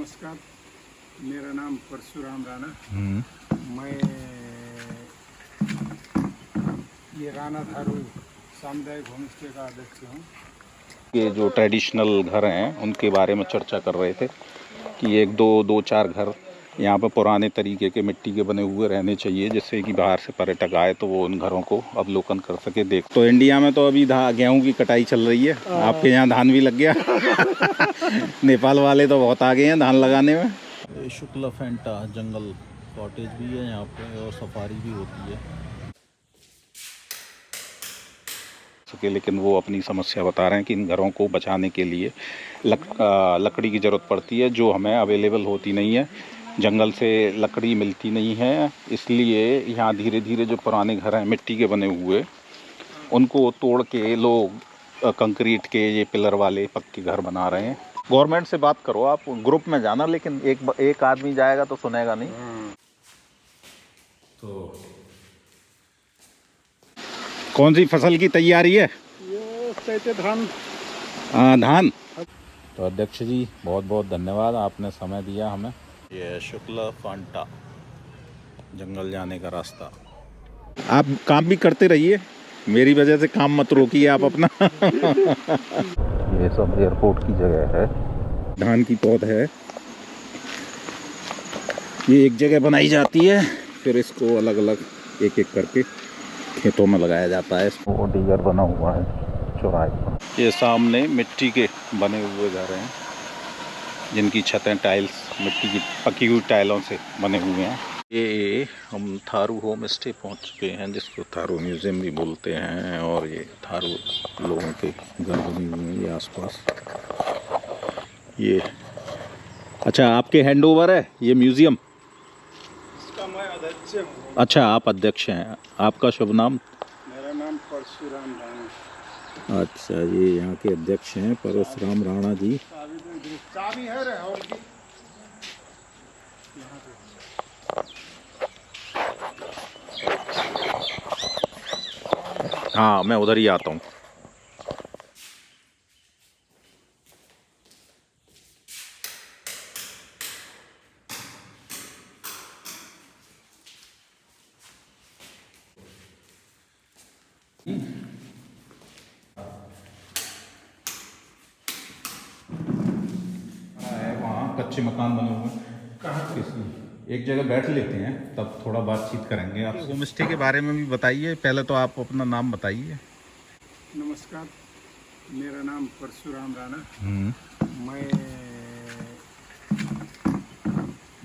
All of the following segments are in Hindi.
नमस्कार, मेरा नाम परशुराम राणा। मैं ये राणा थारू सामुदायिक होम स्टे का अध्यक्ष हूँ। ये जो ट्रेडिशनल घर हैं उनके बारे में चर्चा कर रहे थे कि एक दो चार घर यहाँ पर पुराने तरीके के मिट्टी के बने हुए रहने चाहिए, जिससे कि बाहर से पर्यटक आए तो वो उन घरों को अवलोकन कर सके, देख। तो इंडिया में तो अभी गेहूं की कटाई चल रही है, आपके यहाँ धान भी लग गया। नेपाल वाले तो बहुत आगे हैं धान लगाने में। शुक्ला फेंटा जंगल कॉटेज भी है यहाँ पे और सफारी भी होती है लेकिन वो अपनी समस्या बता रहे हैं कि इन घरों को बचाने के लिए लकड़ी की ज़रूरत पड़ती है, जो हमें अवेलेबल होती नहीं है। जंगल से लकड़ी मिलती नहीं है, इसलिए यहाँ धीरे धीरे जो पुराने घर हैं मिट्टी के बने हुए, उनको तोड़ के लोग कंक्रीट के ये पिलर वाले पक्के घर बना रहे हैं। गवर्नमेंट से बात करो, आप ग्रुप में जाना, लेकिन एक आदमी जाएगा तो सुनेगा नहीं। तो कौन सी फसल की तैयारी है? ये कहते धान। धान। तो अध्यक्ष जी बहुत बहुत धन्यवाद, आपने समय दिया हमें। ये शुक्ला फांटा जंगल जाने का रास्ता। आप काम भी करते रहिए, मेरी वजह से काम मत रोकिए आप अपना। ये सब एयरपोर्ट की जगह है। धान की पौध है, ये एक जगह बनाई जाती है, फिर इसको अलग अलग एक एक करके खेतों में लगाया जाता है। इसको डिगर बना हुआ है चौराहे पर। ये सामने मिट्टी के बने हुए घर हैं, जिनकी छतें टाइल्स, मिट्टी की पकी हुई टाइलों से बने हुए हैं। ये हम थारू होम स्टे पहुँच चुके हैं, जिसको थारू म्यूज़ियम भी बोलते हैं। और ये थारू लोगों के घर बने हुए हैं ये आसपास। ये अच्छा, आपके हैंडओवर है ये म्यूज़ियम? इसका मैं अध्यक्ष हूँ। अच्छा, आप अध्यक्ष हैं। आपका शुभ नाम? मेरा नाम परशुराम राणा। अच्छा, ये यहाँ के अध्यक्ष हैं परशुराम राणा जी। चाबी है रे और की? हाँ, मैं उधर ही आता हूँ। वहाँ कच्चे मकान बने हुए हैं। कहाँ? एक जगह बैठ लेते हैं, तब थोड़ा बातचीत करेंगे। आप होम स्टे के बारे में भी बताइए, पहले तो आप अपना नाम बताइए। नमस्कार, मेरा नाम परशुराम राणा। मैं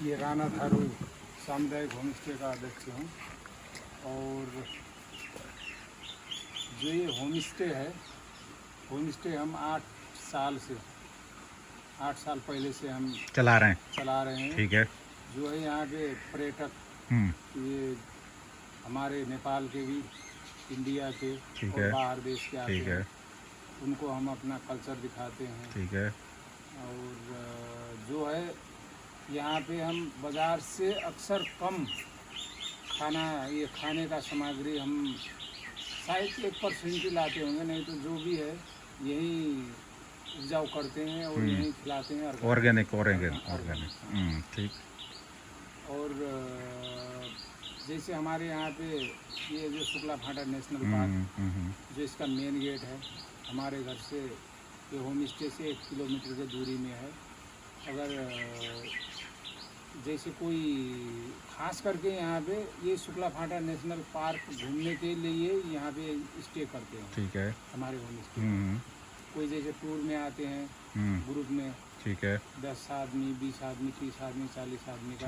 ये राणा थारू सामुदायिक होम स्टे का अध्यक्ष हूँ। और जो ये होम स्टे है, होम स्टे हम 8 साल पहले से हम चला रहे हैं। ठीक है। जो है यहाँ के पर्यटक, ये हमारे नेपाल के भी, इंडिया के और बाहर देश के आते हैं, उनको हम अपना कल्चर दिखाते हैं। ठीक है। और जो है यहाँ पे हम बाज़ार से अक्सर कम ये खाने का सामग्री हम शायद 1% ही लाते होंगे, नहीं तो जो भी है यही उपजाऊ करते हैं और यही खिलाते हैं। ऑर्गेनिक। ठीक। और जैसे हमारे यहाँ पे ये जो शुक्ला फांटा नेशनल पार्क, जो इसका मेन गेट है, हमारे घर से ये होम स्टे से 1 किलोमीटर की दूरी में है। अगर जैसे कोई खास करके यहाँ पे ये शुक्ला फांटा नेशनल पार्क घूमने के लिए यहाँ पे स्टे करते हैं। ठीक है। हमारे होम स्टे कोई जैसे टूर में आते हैं ग्रुप में, ठीक है, 10 आदमी, 20 आदमी, 30 आदमी, 40 आदमी का,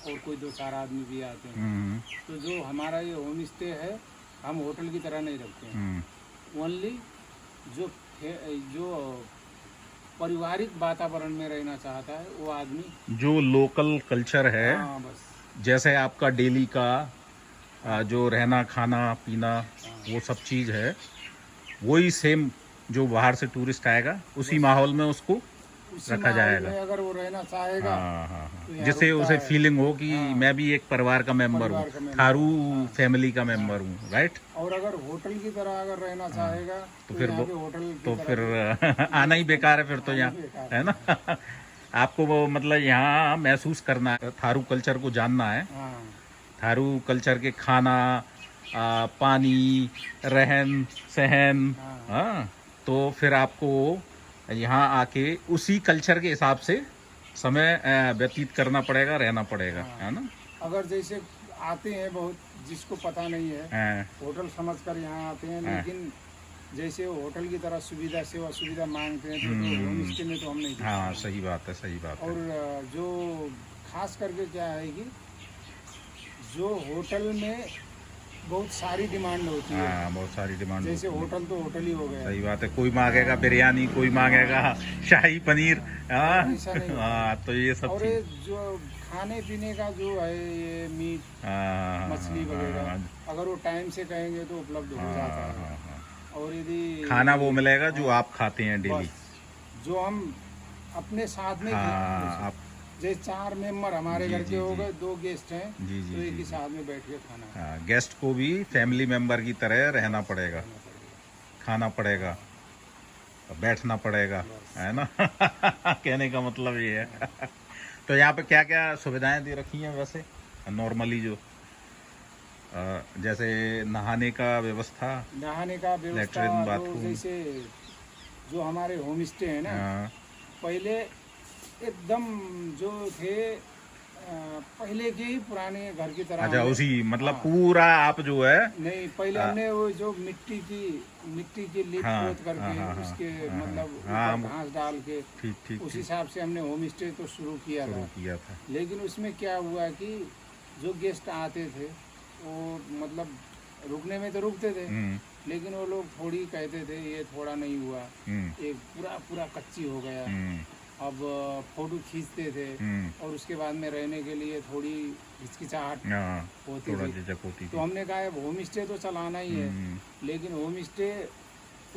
और कोई 2-4 आदमी भी आते हैं। तो जो हमारा ये होम स्टे है, हम होटल की तरह नहीं रखते हैं। ओनली जो पारिवारिक वातावरण में रहना चाहता है वो आदमी, जो लोकल कल्चर है, बस जैसे आपका डेली का जो रहना खाना पीना वो सब चीज़ है, वही सेम जो बाहर से टूरिस्ट आएगा उसी माहौल में उसको रखा जाएगा। अगर वो रहना चाहेगा, तो जिससे उसे फीलिंग हो कि मैं भी एक परिवार का मेंबर हूँ, थारू फैमिली का मेंबर हूँ, राइट। और अगर होटल की तरह अगर रहना चाहेगा तो फिर होटल तो फिर आना ही बेकार है फिर तो यहाँ, है ना। आपको वो मतलब यहाँ महसूस करना है, थारू कल्चर को जानना है, हाँ थारू कल्चर के खाना, पानी, रहन सहन, हाँ हाँ, तो फिर आपको यहाँ आके उसी कल्चर के हिसाब से समय व्यतीत करना पड़ेगा, रहना पड़ेगा, हाँ। है ना। अगर जैसे आते हैं बहुत, जिसको पता नहीं है, हाँ, होटल समझकर यहाँ आते हैं, हाँ। लेकिन जैसे होटल की तरह सुविधा सेवा सुविधा मांगते हैं तो होम स्टे में तो हम नहीं देते। हाँ, सही बात है, सही बात और है। जो खास करके क्या है कि जो होटल में बहुत सारी डिमांड होती है, हाँ, बहुत सारी डिमांड जैसे होती है। होटल तो होटल ही हो गया। सही बात है, कोई मांगेगा बिरयानी, कोई मांगेगा शाही पनीर, हाँ, ऐसा नहीं होता। हाँ, तो ये सब और ये चीज, जो खाने पीने का जो है, ये मीट हाँ, मछली वगैरह, हाँ, अगर वो टाइम से कहेंगे तो उपलब्ध हो जाता है। हाँ, हाँ। और यदि खाना वो मिलेगा जो आप खाते हैं डेली। बस जो हम अपने साथ में हाँ, आप, जैसे 4 मेंबर हमारे जी, घर जी, के हो जी। गए, 2 गेस्ट हैं, जी, जी, तो एक जी, ही जी। साथ में बैठ के खाना हाँ, गेस्ट को भी फैमिली मेंबर की तरह रहना पड़ेगा, खाना पड़ेगा। खाना पड़ेगा, बैठना पड़ेगा, बस। है ना। कहने का मतलब ये है। तो यहाँ पे क्या क्या सुविधाएं दे रखी हैं वैसे नॉर्मली, जो जैसे नहाने का व्यवस्था, नहाने का व्यवस्था, लेटरिन, जो बाथरूम, जैसे जो हमारे होम स्टे है ना, हाँ, पहले एकदम जो थे पहले के ही पुराने घर की तरह अच्छा, हमने- उसी मतलब हाँ। पूरा आप जो है, नहीं, पहले हाँ। हमने वो जो मिट्टी की लिप हाँ, पोत करके, हाँ, हाँ, उसके हाँ, मतलब हाँ, ऊपर घास डाल के ठीक ठीक उस ठीक हिसाब से हमने होम स्टे तो शुरू किया शुरू था। किया था। लेकिन उसमें क्या हुआ कि जो गेस्ट आते थे वो मतलब रुकने में तो रुकते थे, लेकिन वो लोग थोड़ी कहते थे ये थोड़ा नहीं हुआ, एक पूरा पूरा कच्ची हो गया। अब फोटो खींचते थे और उसके बाद में रहने के लिए थोड़ी हिचकिचाहट होती थोड़ा थी। झिझक होती तो थी। हमने कहा अब होम स्टे तो चलाना ही है, लेकिन होम स्टे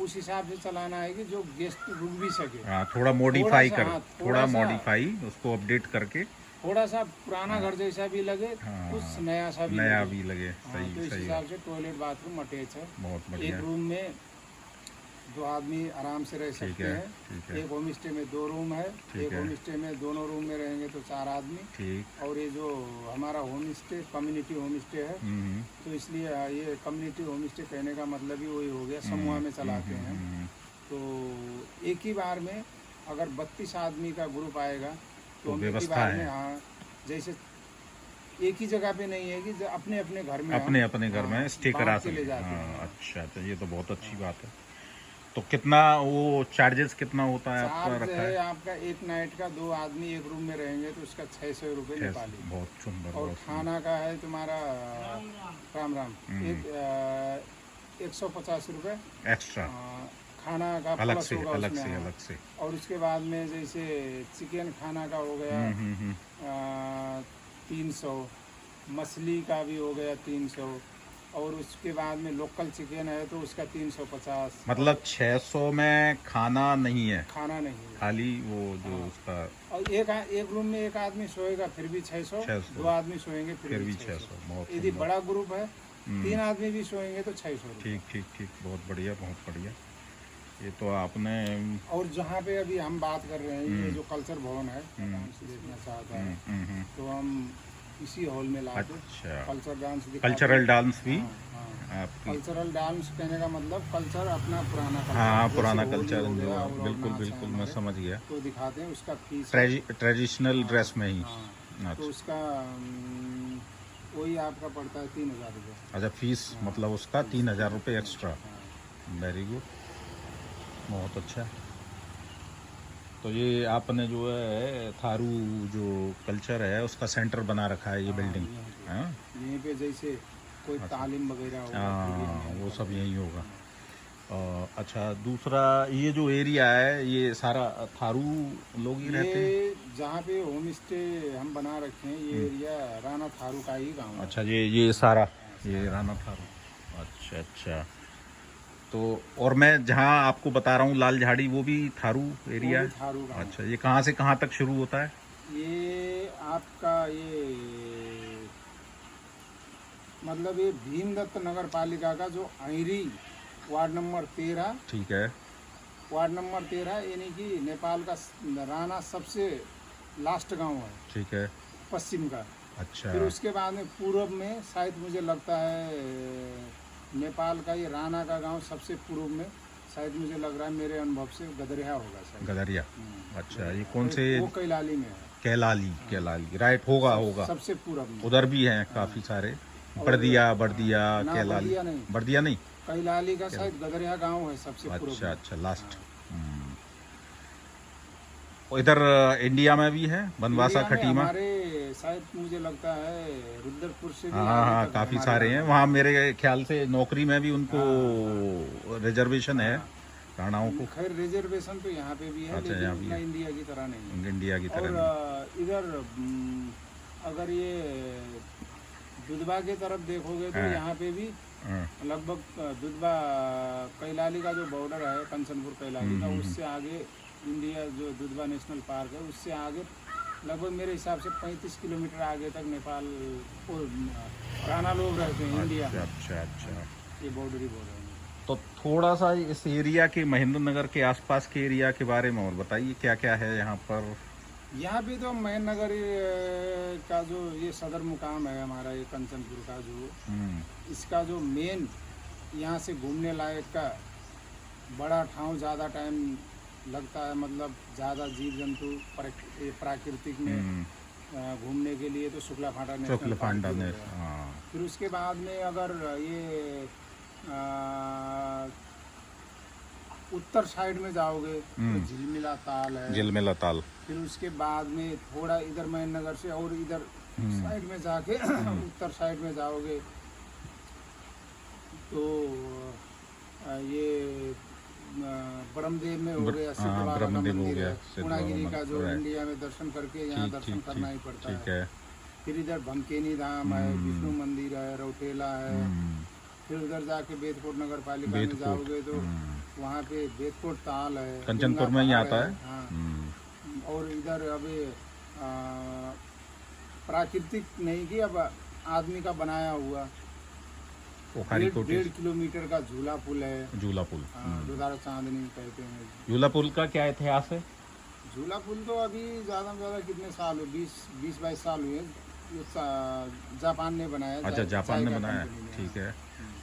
उस हिसाब से चलाना है कि जो गेस्ट रुक भी सके। हाँ, थोड़ा मॉडिफाई थोड़ा सा, कर, हाँ, थोड़ा थोड़ा सा। मॉडिफाई, उसको अपडेट करके, थोड़ा सा पुराना घर जैसा भी लगे, हाँ, कुछ नया सा भी नया लगे। भी लगे। हाँ, सही तो इस सही हिसाब है, से टॉयलेट बाथरूम अटैच है। बहुत एक बढ़िया। रूम में 2 आदमी आराम से रह ठीक सकते है, हैं। ठीक है, एक होम स्टे में 2 रूम है, ठीक एक है। होम स्टे में दोनों रूम में रहेंगे तो 4 आदमी। ठीक। और ये जो हमारा home stay community home stay है, तो इसलिए ये कम्युनिटी होम स्टे कहने का मतलब ही वही हो गया, समूह में चलाते हैं। तो एक ही बार में अगर 32 आदमी का ग्रुप आएगा तो हम एक ही व्यवस्था बार है। में, हाँ, जैसे एक ही जगह पे नहीं है कि अपने अपने घर में अपने हम, अपने घर हाँ, में स्टे बांट करा के ले सकते जाते हैं। हैं। अच्छा, तो ये तो बहुत अच्छी बात है। तो कितना वो चार्जेस कितना होता है आपका चार्ज रखा है है? आपका एक नाइट का, 2 आदमी एक रूम में रहेंगे तो उसका 600 रुपये नेपाली। बहुत सुंदर, और बहुत सुंदर। खाना का है तुम्हारा राम राम एक 150 रुपये एक्स्ट्रा खाना का अलग प्लस से, होगा अलग उसमें, से, हाँ। अलग से। और उसके बाद में जैसे चिकन खाना का हो गया 300, मछली का भी हो गया 300, और उसके बाद में लोकल चिकन है तो उसका 350। मतलब 600 में खाना नहीं है, खाना नहीं है, खाली वो जो हाँ। उसका, और एक रूम में एक आदमी सोएगा फिर भी 600, 600। 2 आदमी सोएंगे फिर भी 600। बहुत यदि सुंदर। बड़ा ग्रुप है 3 आदमी भी सोएंगे तो 600 रुपये। ठीक ठीक ठीक, बहुत बढ़िया, बहुत बढ़िया। ये तो आपने, और जहाँ पे अभी हम बात कर रहे हैं ये जो कल्चर भवन है, डांस देखना चाहता है तो हम इसी हॉल में लाके अच्छा, कल्चर डांस कल्चरल डांस भी हाँ, आपकी, कल्चरल डांस कहने का मतलब कल्चर अपना पुराना कल्चर, हाँ, जैसे पुराना होली कल्चर हो जो, गया और बिल्कुल नाच है बिल्कुल, मैं हमारे, समझ गया। तो दिखाते हैं उसका फीस, ट्रेडिशनल ड्रेस में ही। हाँ, तो अच्छा, उसका वही आपका पड़ता है 3000 रुपये। अच्छा, फीस मतलब उसका 3000 रुपये एक्स्ट्रा। वेरी गुड, बहुत अच्छा। तो ये आपने जो है थारू जो कल्चर है उसका सेंटर बना रखा है, ये बिल्डिंग, हाँ, यहीं पे जैसे कोई तालीम वगैरह होगा तो भी हाँ, हम वो सब यही होगा। अच्छा, दूसरा ये जो एरिया है ये सारा थारू लोग ही रहते हैं? ये जहाँ पे होम स्टे हम बना रखे हैं ये एरिया राणा थारू का ही गांव है। अच्छा, ये सारा ये राणा थारू। अच्छा अच्छा, तो और मैं जहाँ आपको बता रहा हूँ लाल झाड़ी, वो भी थारू एरिया वो है? भी थारू गांव। अच्छा, ये कहाँ से कहाँ तक शुरू होता है? ये आपका ये मतलब ये भीमदत्त नगर पालिका का जो अहिरी वार्ड नंबर 13, ठीक है। वार्ड नंबर 13 यानी कि नेपाल का राणा सबसे लास्ट गांव है, ठीक है। पश्चिम का। अच्छा। फिर उसके बाद में पूर्व में शायद मुझे लगता है नेपाल का ये राणा का गांव सबसे पूर्व में, शायद मुझे लग रहा है मेरे अनुभव से गदरिया होगा शायद। गदरिया। अच्छा, ये कौन से? वो कैलाली में है। कैलाली, कैलाली राइट, होगा सबसे पूर्व में। उधर भी हैं काफी सारे। बर्दिया, ना, कैलाली। बर्दिया नहीं, कैलाली का शायद गदरिया गांव है सबसे पूर्व में। अच्छा अच्छा, लास्ट। और इधर इंडिया में भी है बनवासा, इंडिया में खटीमा। हमारे शायद मुझे लगता है रुद्रपुर से भी हाँ आगे हाँ, तक काफी हमारे सारे हैं यहाँ। वहाँ। मेरे ख्याल से नौकरी में भी उनको रिजर्वेशन है राणाओं को। खैर रिजर्वेशन तो यहाँ पे भी है, अच्छा, लेकिन यहाँ भी उतना है। इंडिया की तरह नहीं है। इंडिया की तरह नहीं। और इधर अगर ये दुधवा के तरफ देखोगे तो हाँ। यहाँ पे भी हाँ, लगभग दुधवा कैलाली का जो बॉर्डर है कंचनपुर कैलाली का, उससे आगे इंडिया जो दुधवा नेशनल पार्क है उससे आगे लगभग मेरे हिसाब से 35 किलोमीटर आगे तक नेपाल और राणा लोग रहते हैं इंडिया। अच्छा अच्छा। ये बॉर्डर ही बॉर्डर है। तो थोड़ा सा इस एरिया के, महेंद्र नगर के आसपास के एरिया के बारे में और बताइए, क्या क्या है यहाँ पर? यहाँ पे तो महेंद्र नगर का जो ये सदर मुकाम है हमारा, ये कंचनपुर का जो इसका जो मेन यहाँ से घूमने लायक का बड़ा ठाव, ज़्यादा टाइम लगता है, मतलब ज़्यादा जीव जंतु प्राकृतिक में घूमने के लिए तो शुक्ला फाटा नेशनल पार्क ही हो गया। फिर उसके बाद में अगर ये उत्तर साइड में जाओगे तो झिलमिला ताल है। झिलमिला ताल। फिर उसके बाद में थोड़ा इधर महेंद्र नगर से और इधर साइड में जाके उत्तर साइड में जाओगे तो ये ब्रह्मदेव में हो गया, सिद्धबाबा का मंदिर है, पूर्णागिरी का जो इंडिया में दर्शन करके यहाँ दर्शन करना ही पड़ता है। फिर इधर भमकेनी धाम है, विष्णु मंदिर है, रौटेला है। फिर उधर जाके बेदकोट नगर पालिका में जाओगे तो वहाँ पे बेदकोट ताल है, कंचनपुर में ही आता है। हाँ। और इधर अभी प्राकृतिक नहीं कि अब आदमी का बनाया हुआ 1.5 किलोमीटर का झूला पुल है। झूला पुल, दुधारा चांदनी कहते हैं। झूला पुल का क्या इतिहास है? झूला पुल तो अभी ज़्यादा से ज़्यादा कितने साल हुए, 20-22 साल हुए। जापान ने बनाया। अच्छा, जापान ने बनाया, ठीक है।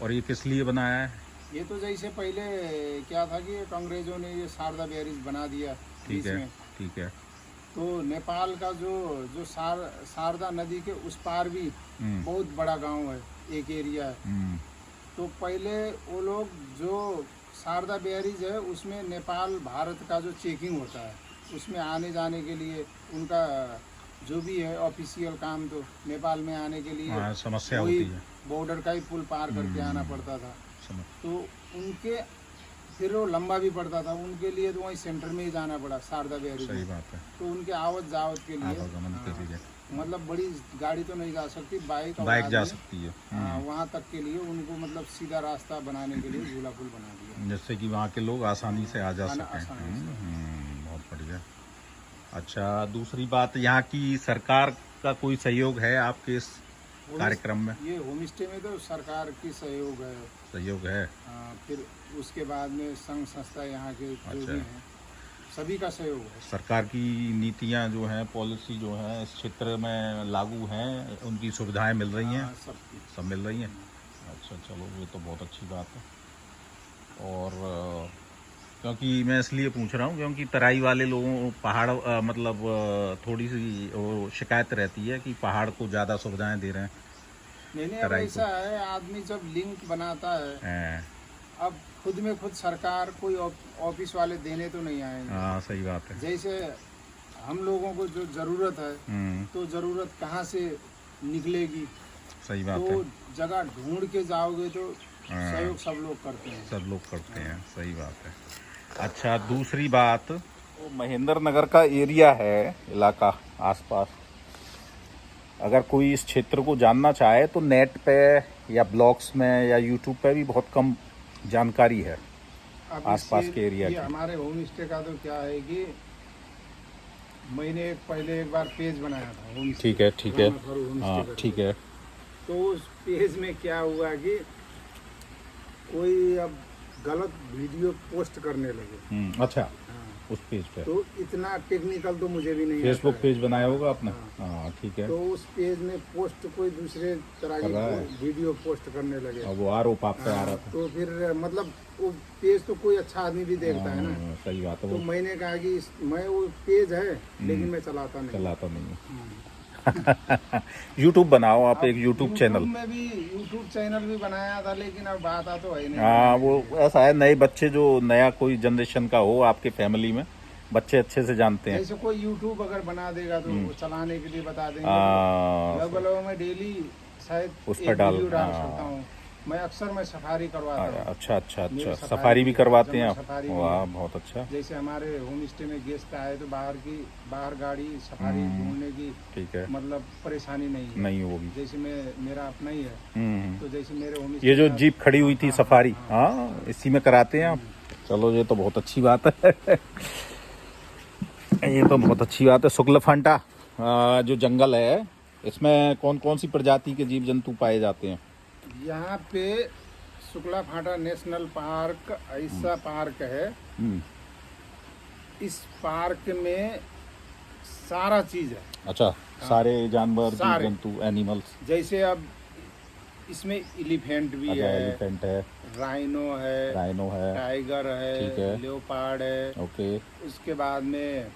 और ये किस लिए बनाया है? ये तो जैसे पहले क्या था कि अंग्रेजों ने ये शारदा बैरिज बना दिया। ठीक है, ठीक है। तो नेपाल का जो शारदा नदी के उस पार भी बहुत बड़ा गांव है, एक एरिया है। तो पहले वो लोग जो शारदा बैरिज है उसमें नेपाल भारत का जो चेकिंग होता है उसमें आने जाने के लिए उनका जो भी है ऑफिशियल काम, तो नेपाल में आने के लिए समस्या होती है, बॉर्डर का ही पुल पार करके आना पड़ता था। तो उनके फिर वो लंबा भी पड़ता था, उनके लिए तो वहीं सेंटर में ही जाना पड़ा शारदा बैरिज। सही बात है। तो उनके आवत जावत के लिए मतलब बड़ी गाड़ी तो नहीं जा सकती, बाइक जा सकती है। वहाँ तक के लिए उनको मतलब सीधा रास्ता बनाने के लिए झूला पुल बना दिया, जिससे कि वहाँ के लोग आसानी से आ जा सकें। बहुत बढ़िया। अच्छा, दूसरी बात, यहाँ की सरकार का कोई सहयोग है आपके इस कार्यक्रम में? ये होम स्टे में तो सरकार की सहयोग है। फिर उसके बाद में संघ संस्था यहाँ के जो भी हैं सभी का सहयोग है। सरकार की नीतियाँ जो हैं, पॉलिसी जो हैं इस क्षेत्र में लागू हैं, उनकी सुविधाएं मिल रही हैं? सब मिल रही हैं। अच्छा, चलो ये तो बहुत अच्छी बात है। और क्योंकि मैं इसलिए पूछ रहा हूँ क्योंकि तराई वाले लोगों पहाड़ मतलब थोड़ी सी वो शिकायत रहती है कि पहाड़ को ज़्यादा सुविधाएं दे रहे हैं। नहीं, अब ऐसा है, आदमी जब लिंक बनाता है अब खुद में खुद सरकार कोई ऑफिस वाले देने तो नहीं आएंगे। हाँ, सही बात है। जैसे हम लोगों को जो जरूरत है तो जरूरत कहाँ से निकलेगी? सही बात तो है। जगह ढूंढ के जाओगे तो सहयोग सब लोग करते हैं। सही बात है। अच्छा, दूसरी बात, वो महेंद्र नगर का एरिया है, इलाका आसपास, अगर कोई इस क्षेत्र को जानना चाहे तो नेट पे या ब्लॉग्स में या यूट्यूब पे भी बहुत कम जानकारी है आसपास के एरिया की। हमारे होम स्टे का तो क्या है कि मैंने पहले एक बार पेज बनाया था होम स्टे। ठीक है। हाँ, ठीक है। तो उस पेज में क्या हुआ कि कोई अब गलत वीडियो पोस्ट करने लगे। अच्छा। उस पेज पे तो इतना टेक्निकल तो मुझे भी नहीं फेसबुक आता है। पेज बनाया होगा आपने? हाँ ठीक है। तो उस पेज में पोस्ट कोई दूसरे तरह कर रहा है। की वीडियो पोस्ट करने लगे। और वो आरोप आप पे आ रहा था। तो फिर मतलब वो पेज तो कोई अच्छा आदमी भी देखता है ना। हाँ, सही बात है। तो वो मैंने कहा कि मैं वो पेज है लेकिन मैं चलाता नहीं। चलाता नहीं यूट्यूब बनाओ आप, एक यूट्यूब चैनल। में भी यूट्यूब चैनल भी बनाया था लेकिन अब बात आ तो है नहीं। हाँ वो ऐसा है, नए बच्चे जो नया कोई जनरेशन का हो आपके फैमिली में, बच्चे अच्छे से जानते हैं। जैसे कोई यूट्यूब अगर बना देगा तो वो चलाने के लिए बता देंगे। हाँ, लगभग मैं डेली शायद उस एक पर डाल वीडियो डाल सकता हूँ। मैं अक्सर सफारी करवाता हूँ। अच्छा अच्छा मेरे अच्छा, सफारी सफारी भी भी करवाते है, हैं जंगल आप? सफारी भी वाह है। बहुत अच्छा। जैसे हमारे होम स्टे में गेस्ट आए तो बाहर गाड़ी सफारी ढूंढने की ठीक है, मतलब परेशानी नहीं है। नहीं होगी। जैसे मेरा अपना ही है तो जैसे मेरे होम ये जो जीप खड़ी हुई थी सफारी, हाँ इसी में कराते हैं आप? चलो ये तो बहुत अच्छी बात है ये तो बहुत अच्छी बात है। शुक्ल फांटा जो जंगल है, इसमें कौन कौन सी प्रजाति के जीव जंतु पाए जाते हैं? यहाँ पे शुक्ला फाटा नेशनल पार्क ऐसा पार्क है। इस पार्क में सारा चीज है। अच्छा, सारे जानवर, जीव सारे। जंतु, एनिमल्स। जैसे अब इसमें एलिफेंट भी अच्छा, है, एलिफेंट है, राइनो है, राइनो है, टाइगर ठीक है, है, लेओपार्ड है। ओके। उसके बाद में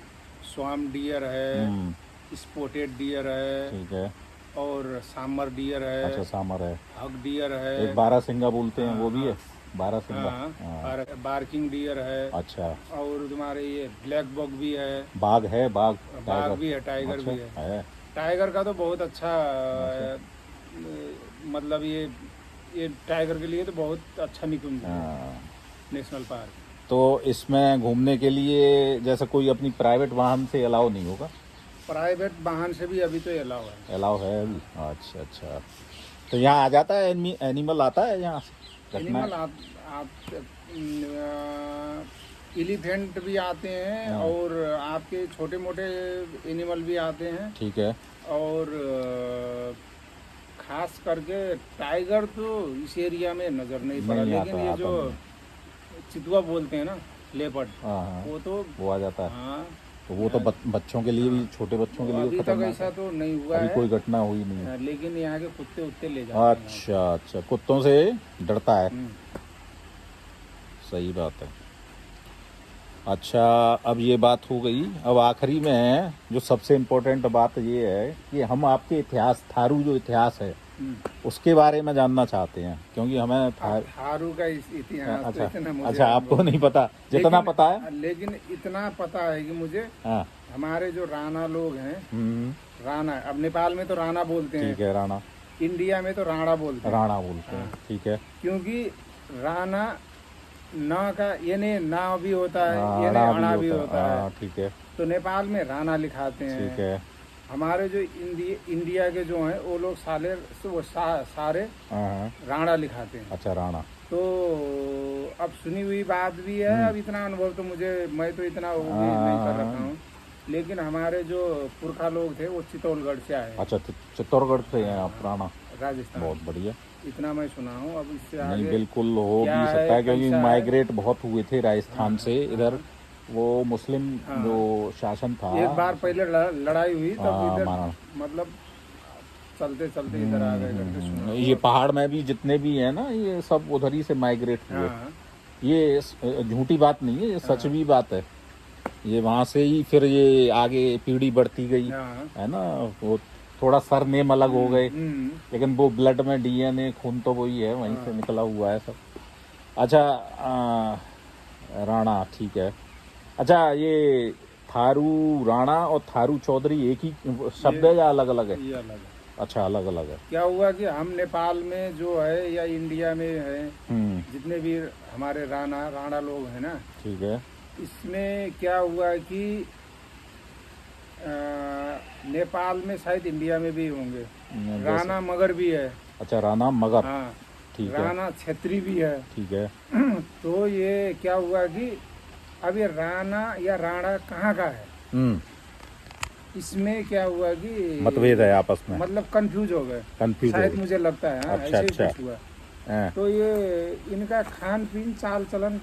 स्वाम डियर है, स्पॉटेड डियर है, ठीक है। और सामर डियर अच्छा, है, सामर है, हग डियर है, एक बारहसिंगा बोलते हैं वो भी है, बारहसिंगा। और बार्किंग डियर है। अच्छा, और तुम्हारे ये ब्लैक बॉग भी है। बाघ है, बाघ बाघ भी है, टाइगर अच्छा, भी है। टाइगर का तो बहुत अच्छा मतलब ये टाइगर के लिए तो बहुत अच्छा निकुंज है नेशनल पार्क। तो इसमें घूमने के लिए जैसे कोई अपनी प्राइवेट वाहन से अलाउ नहीं होगा? प्राइवेट वाहन से भी अभी तो अलाउ है। अलाउ है अभी? अच्छा अच्छा। तो यहाँ आ जाता है एनिमल आता है यहाँ? एनिमल आप एलिफेंट भी आते हैं और आपके छोटे मोटे एनिमल भी आते हैं। ठीक है। और खास करके टाइगर तो इस एरिया में नजर नहीं पड़ा, लेकिन ये जो चितुआ बोलते हैं ना, लेपर्ड, वो आ जाता है। हाँ, तो वो तो बच्चों के लिए भी, छोटे बच्चों के लिए अभी तक ऐसा तो नहीं हुआ अभी है, कोई घटना हुई नहीं है। लेकिन यहाँ के कुत्ते उत्ते ले जाते हैं। अच्छा अच्छा, कुत्तों से डरता है, सही बात है। अच्छा, अब ये बात हो गई। अब आखिरी में जो सबसे इम्पोर्टेंट बात ये है कि हम आपके इतिहास, थारू जो इतिहास है उसके बारे में जानना चाहते हैं, क्योंकि हमें थारू का इतिहास अच्छा, तो इतना मुझे अच्छा आपको नहीं पता, जितना पता है। लेकिन इतना पता है कि मुझे हमारे जो राणा लोग हैं, राणा, अब नेपाल में तो राणा बोलते हैं, ठीक है, राणा, इंडिया में तो राणा बोलते हैं, राणा बोलते हैं, ठीक है। क्योंकि राणा ना का यानी ना भी होता है, यानी राणा भी होता है, ठीक है। तो नेपाल में राणा लिखाते हैं, ठीक है। हमारे जो इंडिया के जो हैं वो लोग सारे राणा लिखाते हैं। अच्छा, राणा। तो अब सुनी हुई बात भी है, अब इतना अनुभव तो मैं तो इतना वो भी नहीं कर रखा हूँ, लेकिन हमारे जो पुरखा लोग थे वो चित्तौड़गढ़ से आए। अच्छा, चित्तौड़गढ़ से हैं आप? राणा राजस्थान, बहुत बढ़िया। इतना मैं सुना हूँ। अब इससे नहीं, बिल्कुल हो भी सकता है, क्योंकि माइग्रेट बहुत हुए थे राजस्थान से इधर। वो मुस्लिम जो शासन था, एक बार पहले लड़ाई हुई तब इधर मतलब चलते चलते इधर आ गए करके सुना। ये पहाड़ में भी जितने भी है ना, ये सब उधर ही से माइग्रेट हुए। ये झूठी बात नहीं है, ये सच भी बात है। ये वहाँ से ही फिर ये आगे पीढ़ी बढ़ती गई है ना। वो थोड़ा सरनेम अलग हो गए, लेकिन वो ब्लड में डीएनए, खून तो वही है, वहीं से निकला हुआ है सब। अच्छा, राणा, ठीक है। अच्छा, ये थारू राणा और थारू चौधरी एक ही शब्द है या अलग अलग है? ये अलग है। अच्छा, अलग अलग है। क्या हुआ कि हम नेपाल में जो है या इंडिया में है, जितने भी हमारे राणा लोग हैं ना, ठीक है, इसमें क्या हुआ कि नेपाल में शायद इंडिया में भी होंगे, राणा मगर भी है। अच्छा, राणा मगर, हाँ, ठीक है। राणा छेत्री भी है, ठीक है। तो ये क्या हुआ कि अब ये राणा या राणा कहाँ का है, इसमें क्या हुआ कि मतभेद है आपस में, मतलब कंफ्यूज हो गए, शायद मुझे लगता है। अच्छा, ऐसे ही कुछ हुआ। तो ये इनका खान पीन, चाल चलन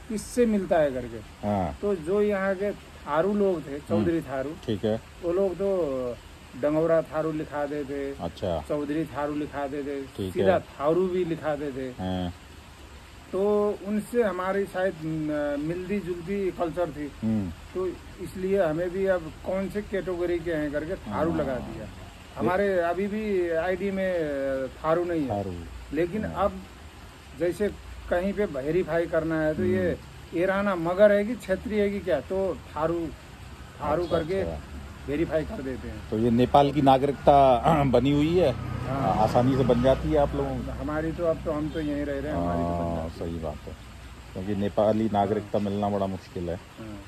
किससे मिलता है करके। हाँ तो जो यहाँ के थारू लोग थे, चौधरी थारू, ठीक है। वो लोग तो डंगोरा थारू लिखा देते, अच्छा चौधरी थारू लिखा देते, ठीक सीधा है। थारू भी लिखा देते। हाँ, तो उनसे हमारी शायद मिलती जुलती कल्चर थी, तो इसलिए हमें भी अब कौन से कैटेगरी के हैं करके थारू लगा दिया। हमारे अभी भी आईडी में थारू नहीं है, थारू। लेकिन अब जैसे कहीं पे वेरीफाई करना है तो ये ईराना मगर है कि क्षेत्रीय है कि क्या, तो थारू थारू अच्छा, करके अच्छा। वेरीफाई कर देते हैं। तो ये नेपाल की नागरिकता बनी हुई है, हाँ। आसानी से बन जाती है आप लोगों की? हमारी तो अब तो हम तो यहीं रह रहे हैं, हमारी तो बन हाँ, जाती है। सही बात है, क्योंकि नेपाली नागरिकता मिलना बड़ा मुश्किल है। हाँ।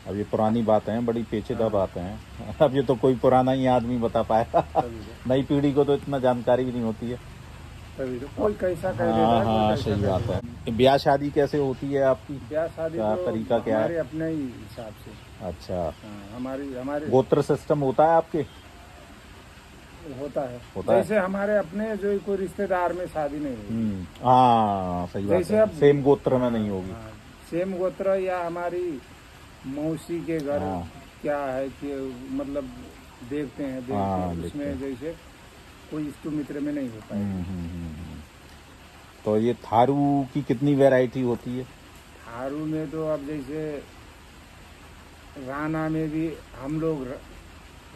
अब ये पुरानी बातें हैं, बड़ी पेचीदा बातें हैं। अब ये तो कोई पुराना ही आदमी बता पाएगा। तभी तो नई पीढ़ी को तो इतना जानकारी भी नहीं होती है। तभी तो कोई कैसा कह देता हाँ है, कोई हाँ, कैसा सही कह बात देता है। ब्याह शादी कैसे होती है आपकी? ब्याह शादी क्या तो तरीका क्या है? हमारे अपने ही हिसाब से। अच्छा, हाँ, हमारे गोत्र सिस्टम होता है आपके? होता है। होता है। जैसे हमारे अपने जो कोई रिश्तेदार में शादी नहीं हुई, हाँ सही बात जैसे है, अब सेम गोत्र में नहीं होगी। हाँ, सेम गोत्र या हमारी मौसी के घर हाँ। क्या है कि मतलब देखते हैं हाँ, उसमें देखते हैं। जैसे कोई इष्ट मित्र में नहीं हो पाएगी। तो ये थारू की कितनी वैरायटी होती है? थारू में तो अब जैसे राणा में भी हम लोग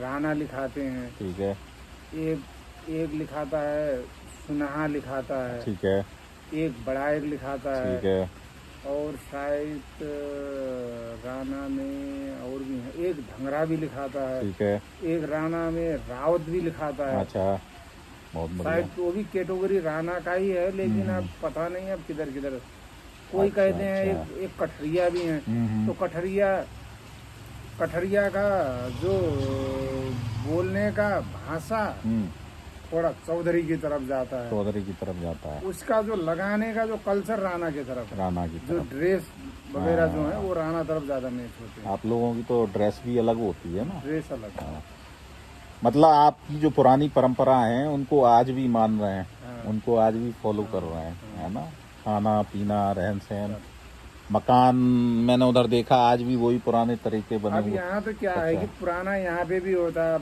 राणा लिखाते हैं, ठीक है। एक लिखाता है सुनहा लिखाता है, ठीक है। एक बड़ाइक लिखाता है, ठीक है। और शायद राणा में और भी है, एक धंगरा भी लिखाता है, ठीक है। एक राणा में रावत भी लिखाता है। अच्छा, बहुत बढ़िया। शायद वो भी कैटेगरी राणा का ही है, लेकिन अब पता नहीं अब किधर किधर। कोई अच्छा, कहते हैं अच्छा। एक कठरिया भी है। तो कठरिया का जो बोलने का भाषा थोड़ा चौधरी की तरफ जाता है, चौधरी की तरफ जाता है। उसका जो लगाने का जो कल्चर राणा की तरफ है, राणा की जो तरफ। ड्रेस वगैरह जो है वो राणा तरफ ज्यादा मैच होते हैं। आप लोगों की तो ड्रेस भी अलग होती है ना? ड्रेस अलग है। मतलब आपकी जो पुरानी परंपरा है उनको आज भी मान रहे हैं। हाँ। उनको आज भी फॉलो कर रहे हैं, है ना? खाना पीना, रहन सहन, मकान मैंने उधर देखा आज भी वही पुराने तरीके बने अब हुए। यहाँ तो क्या है कि पुराना यहाँ पे भी होता है,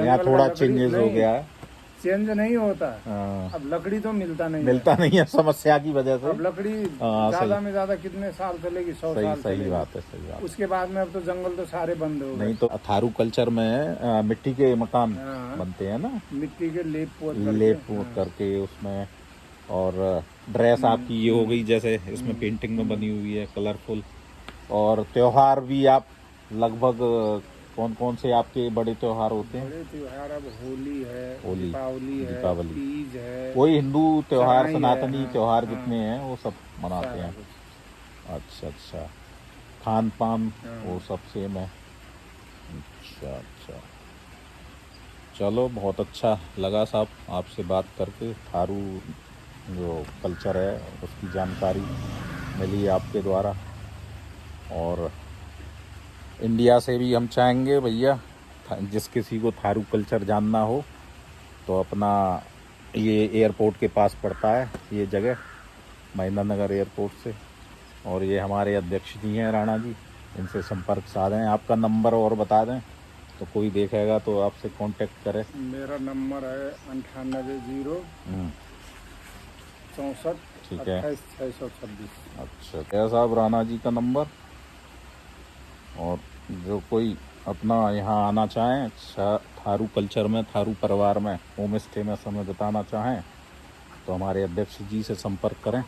यहाँ थोड़ा चेंजेस हो गया है। चेंज नहीं होता। हाँ, अब लकड़ी तो मिलता नहीं नहीं है समस्या की वजह से। अब लकड़ी हाँ, ज्यादा में ज्यादा कितने साल चलेगी, 100 साल सही चलेगी। बात है, सही बात। उसके बाद में अब तो जंगल तो सारे बंद हो गए। नहीं तो थारू कल्चर में मिट्टी के मकान हाँ। बनते हैं ना, मिट्टी के लेप पोत करके उसमें। और ड्रेस आपकी ये हो गई जैसे इसमें पेंटिंग में बनी हुई है, कलरफुल। और त्योहार भी आप लगभग कौन कौन से आपके बड़े त्योहार होते हैं? बड़े त्योहार अब होली है, होली, दीपावली है, दीपावली, तीज है, वही हिंदू त्योहार, सगाई है, सनातनी हाँ, त्योहार हाँ, जितने हैं वो सब मनाते सारा हैं। कुछ। अच्छा अच्छा, खान पान हाँ। वो सब सेम है। अच्छा अच्छा, चलो बहुत अच्छा लगा साहब आपसे बात करके। थारू जो कल्चर है उसकी जानकारी मिली आपके द्वारा। और इंडिया से भी हम चाहेंगे भैया जिस किसी को थारू कल्चर जानना हो तो अपना ये एयरपोर्ट के पास पड़ता है ये जगह, महेंद्र नगर एयरपोर्ट से। और ये हमारे अध्यक्ष जी हैं राणा जी, इनसे संपर्क साधें। आपका नंबर और बता दें तो कोई देखेगा तो आपसे कांटेक्ट करे। मेरा नंबर है 98 0 ठीक है। 64 28 626। अच्छा, क्या साहब राणा जी का नंबर। और जो कोई अपना यहाँ आना चाहें थारू कल्चर में, थारू परिवार में होम स्टे में समय बिताना चाहें तो हमारे अध्यक्ष जी से संपर्क करें।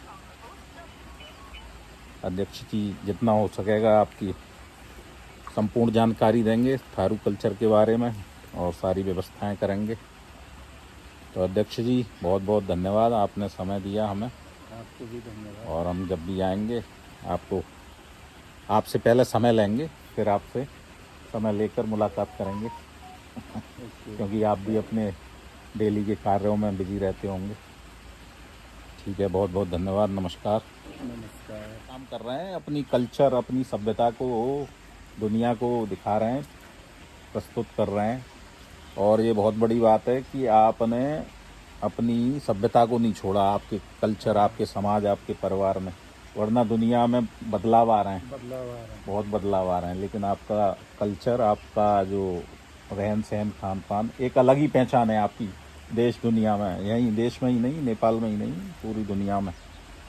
अध्यक्ष जी जितना हो सकेगा आपकी संपूर्ण जानकारी देंगे थारू कल्चर के बारे में और सारी व्यवस्थाएं करेंगे। तो अध्यक्ष जी बहुत बहुत धन्यवाद, आपने समय दिया हमें। आपको भी धन्यवाद। और हम जब भी आएंगे आपसे पहले समय लेंगे, फिर आपसे समय लेकर मुलाकात करेंगे क्योंकि आप भी अपने डेली के कार्यों में बिजी रहते होंगे। ठीक है, बहुत बहुत धन्यवाद, नमस्कार। नमस्कार। काम कर रहे हैं, अपनी कल्चर, अपनी सभ्यता को दुनिया को दिखा रहे हैं, प्रस्तुत कर रहे हैं। और ये बहुत बड़ी बात है कि आपने अपनी सभ्यता को नहीं छोड़ा, आपके कल्चर, आपके समाज, आपके परिवार में वरना दुनिया में बदलाव आ रहे हैं, बदलाव आ रहा है। बहुत बदलाव आ रहे हैं, लेकिन आपका कल्चर, आपका जो रहन सहन खान पान एक अलग ही पहचान है आपकी देश दुनिया में, यहीं देश में ही नहीं, नेपाल में ही नहीं, पूरी दुनिया में।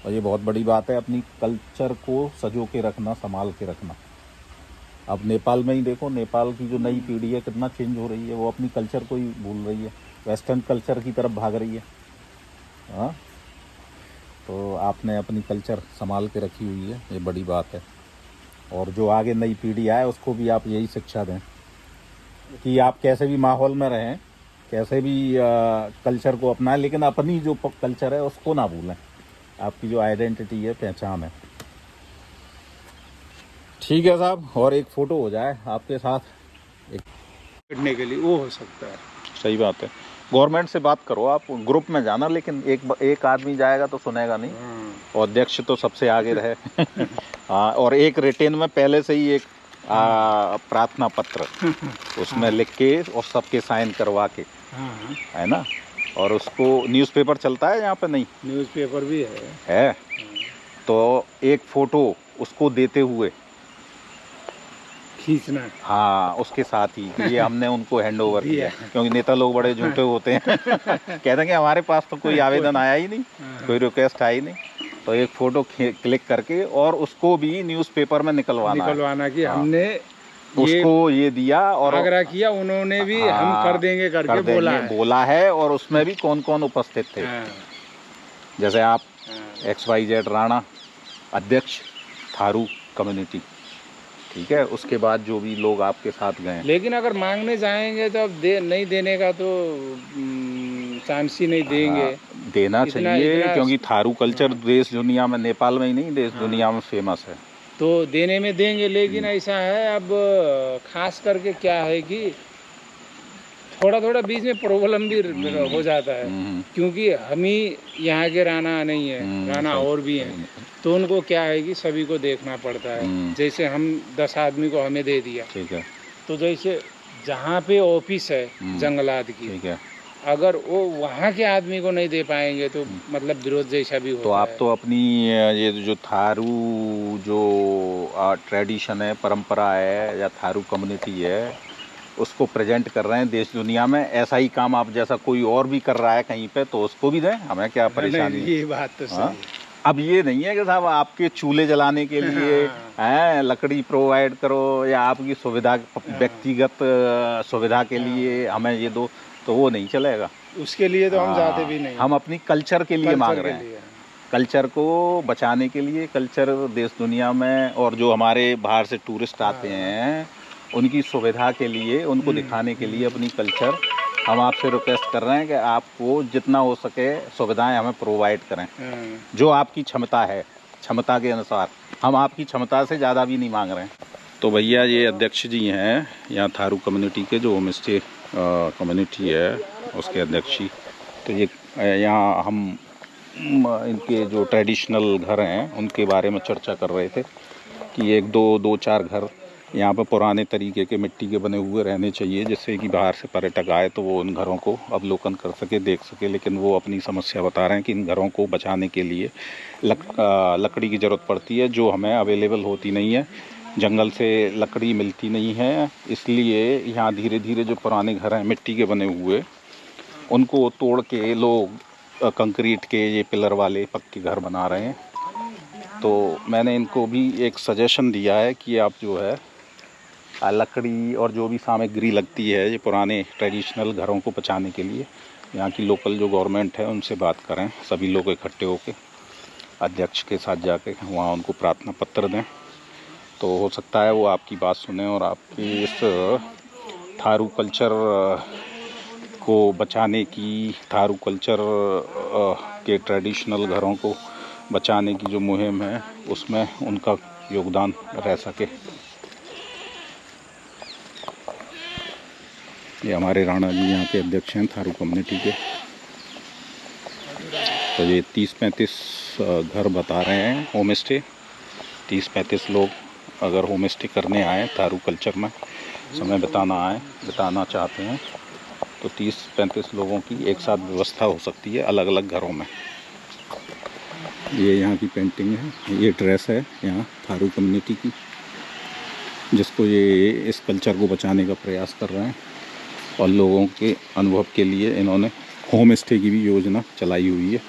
और ये बहुत बड़ी बात है, अपनी कल्चर को सजो के रखना, संभाल के रखना। अब नेपाल में ही देखो, नेपाल की जो नई पीढ़ी है कितना चेंज हो रही है, वो अपनी कल्चर को ही भूल रही है, वेस्टर्न कल्चर की तरफ भाग रही है। हाँ, तो आपने अपनी कल्चर संभाल के रखी हुई है, ये बड़ी बात है। और जो आगे नई पीढ़ी आए उसको भी आप यही शिक्षा दें कि आप कैसे भी माहौल में रहें, कैसे भी कल्चर को अपनाएं, लेकिन अपनी जो कल्चर है उसको ना भूलें, आपकी जो आइडेंटिटी है, पहचान है। ठीक है साहब, और एक फ़ोटो हो जाए आपके साथ एक करने के लिए वो हो सकता है। सही बात है, गवर्नमेंट से बात करो, आप ग्रुप में जाना, लेकिन एक आदमी जाएगा तो सुनेगा नहीं, और अध्यक्ष तो सबसे आगे रहे। हाँ, और एक रिटेन में पहले से ही एक प्रार्थना पत्र उसमें लिख के और सबके साइन करवा के, है ना, और उसको न्यूज़पेपर चलता है यहाँ पे, नहीं न्यूज़पेपर भी है। तो एक फ़ोटो उसको देते हुए खींचना, हाँ, उसके साथ ही ये हमने उनको हैंड ओवर किया, क्योंकि नेता लोग बड़े झूठे होते हैं। कहते हैं कि हमारे पास तो कोई आवेदन आया ही नहीं, कोई रिक्वेस्ट आई नहीं, तो एक फ़ोटो क्लिक करके और उसको भी न्यूज़पेपर में निकलवाना कि हमने उसको ये दिया और आग्रह किया, उन्होंने भी हम कर देंगे करके बोला है। और उसमें भी कौन कौन उपस्थित थे, जैसे आप XYZ राणा अध्यक्ष थारू कम्युनिटी, ठीक है, उसके बाद जो भी लोग आपके साथ गए। लेकिन अगर मांगने जाएंगे तो अब नहीं देने का तो चांस ही नहीं देंगे। देना चाहिए, क्योंकि थारू कल्चर देश दुनिया में, नेपाल में ही नहीं, देश दुनिया में फेमस है, तो देने में देंगे। लेकिन ऐसा है, अब खास करके क्या है कि थोड़ा थोड़ा बीच में प्रॉब्लम भी हो जाता है, क्योंकि हम ही यहाँ के राणा नहीं है, राणा और भी हैं, तो उनको क्या है कि सभी को देखना पड़ता है। जैसे हम 10 आदमी को हमें दे दिया, ठीक है, तो जैसे जहाँ पे ऑफिस है जंगलात की, ठीक है, अगर वो वहाँ के आदमी को नहीं दे पाएंगे तो मतलब विरोध जैसा भी होता है। तो आप तो अपनी ये जो थारू जो ट्रेडिशन है, परंपरा है, या थारू कम्युनिटी है, उसको प्रेजेंट कर रहे हैं देश दुनिया में। ऐसा ही काम आप जैसा कोई और भी कर रहा है कहीं पे, तो उसको भी दें, हमें क्या परेशानी। ये बात तो सही है। अब ये नहीं है कि साहब आपके चूल्हे जलाने के लिए हैं लकड़ी प्रोवाइड करो, या आपकी सुविधा, व्यक्तिगत सुविधा के लिए हमें ये दो, तो वो नहीं चलेगा। उसके लिए तो हम जाते भी नहीं, हम अपनी कल्चर के लिए मांग रहे हैं, कल्चर को बचाने के लिए, कल्चर देश दुनिया में, और जो हमारे बाहर से टूरिस्ट आते हैं उनकी सुविधा के लिए, उनको दिखाने के लिए अपनी कल्चर हम आपसे रिक्वेस्ट कर रहे हैं कि आपको जितना हो सके सुविधाएं हमें प्रोवाइड करें, जो आपकी क्षमता है, क्षमता के अनुसार। हम आपकी क्षमता से ज़्यादा भी नहीं मांग रहे हैं। तो भैया ये अध्यक्ष जी हैं यहाँ थारू कम्युनिटी के, जो होम स्टे कम्युनिटी है उसके अध्यक्ष जी। तो ये यहाँ हम इनके जो ट्रेडिशनल घर हैं उनके बारे में चर्चा कर रहे थे कि एक दो चार घर यहाँ पर पुराने तरीके के मिट्टी के बने हुए रहने चाहिए, जिससे कि बाहर से पर्यटक आए तो वो उन घरों को अवलोकन कर सके, देख सके। लेकिन वो अपनी समस्या बता रहे हैं कि इन घरों को बचाने के लिए लकड़ी की ज़रूरत पड़ती है, जो हमें अवेलेबल होती नहीं है, जंगल से लकड़ी मिलती नहीं है। इसलिए यहाँ धीरे धीरे जो पुराने घर हैं मिट्टी के बने हुए, उनको तोड़ के लोग कंक्रीट के ये पिलर वाले पक्के घर बना रहे हैं। तो मैंने इनको भी एक सजेशन दिया है कि आप जो है लकड़ी और जो भी सामग्री लगती है ये पुराने ट्रेडिशनल घरों को बचाने के लिए, यहाँ की लोकल जो गवर्नमेंट है उनसे बात करें, सभी लोग इकट्ठे होकर अध्यक्ष के साथ जाके वहाँ उनको प्रार्थना पत्र दें, तो हो सकता है वो आपकी बात सुने और आपकी इस थारू कल्चर को बचाने की, थारू कल्चर के ट्रेडिशनल घरों को बचाने की जो मुहिम है उसमें उनका योगदान रह सके। ये हमारे राणा जी यहाँ के अध्यक्ष हैं थारू कम्युनिटी के। तो ये 30-35 घर बता रहे हैं होम स्टे, 30-35 लोग अगर होम स्टे करने आए, थारू कल्चर में समय बिताना चाहते हैं, तो 30-35 लोगों की एक साथ व्यवस्था हो सकती है अलग अलग घरों में। ये यहाँ की पेंटिंग है, ये ड्रेस है यहाँ थारू कम्युनिटी की, जिसको ये इस कल्चर को बचाने का प्रयास कर रहे हैं। और लोगों के अनुभव के लिए इन्होंने होम स्टे की भी योजना चलाई हुई है,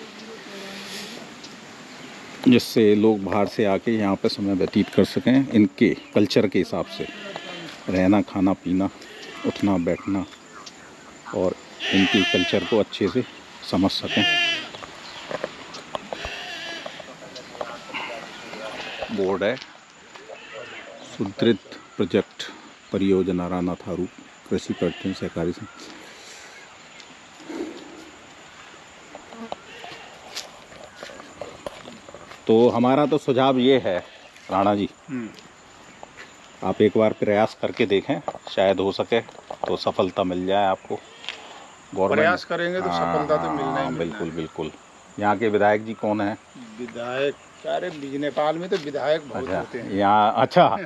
जिससे लोग बाहर से आके यहाँ पे समय व्यतीत कर सकें, इनके कल्चर के हिसाब से रहना, खाना पीना, उठना बैठना, और इनकी कल्चर को अच्छे से समझ सकें। बोर्ड है सुदृढ़ प्रोजेक्ट परियोजना राणा थारू कृषि पर्यटन सहकारी संघ। तो हमारा तो सुझाव ये है राणा जी, आप एक बार प्रयास करके देखें, शायद हो सके तो सफलता मिल जाए आपको। प्रयास करेंगे तो सफलता तो मिलना ही मिलना। बिल्कुल बिल्कुल। यहाँ के विधायक जी कौन है? विधायक, अरे नेपाल में तो विधायक बहुत होते हैं यहाँ। अच्छा